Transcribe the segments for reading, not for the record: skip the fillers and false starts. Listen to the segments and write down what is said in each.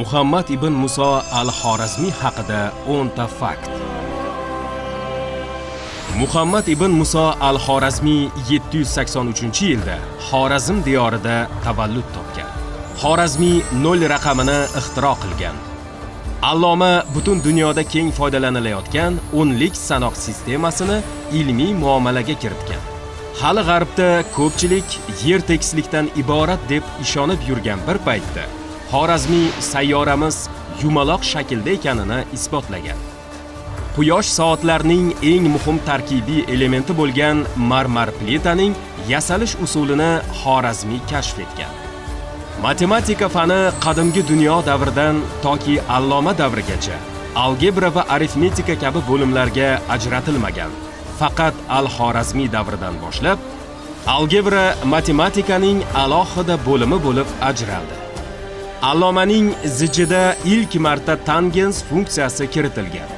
Muhammad ibn Muso al-Xorazmiy haqida 10 ta fakt. Muhammad ibn Muso al-Xorazmiy 783-yilda Xorazm diyorida tavallud topgan. Xorazmiy 0 raqamini ixtiro qilgan. Alloma butun dunyoda keng foydalanilayotgan o'nlik sanoq sistemasini ilmiy muomalaga kiritgan. Hali g'arbda ko'pchilik yer tekislikdan iborat deb ishonib yurgan bir paytda Xorazmiy sayyoramiz yumaloq shaklda ekanini isbotlagan. Quyosh soatlarining eng muhim tarkibiy elementi bo'lgan marmar plitaning yasalish usulini Xorazmiy kashf etgan. Matematika fani qadimgi dunyo davridan toki Alloma davrigacha algebra va arifmetika kabi bo'limlarga ajratilmagan. Faqat al-Xorazmiy davridan boshlab algebra matematikaning alohida bo'limi bo'lib ajraldi. Allomaning zijida ilk marta tangens funksiyasi kiritilgan.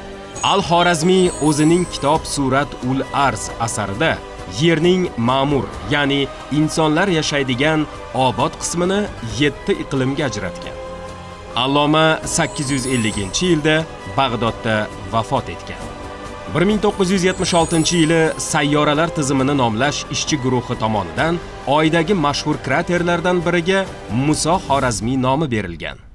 Al-Xorazmiy o'zining kitob Surat ul Arz asarida yerning ma'mur, ya'ni insonlar yashaydigan obod qismini 7 iqlimga ajratgan. Alloma 850-yilda Bag'dodda vafot etgan. 1976-yili sayyoralar tizimini nomlash ishchi guruhi tomonidan Oydagi mashhur kraterlardan biriga Muso Xorazmiy nomi berilgan.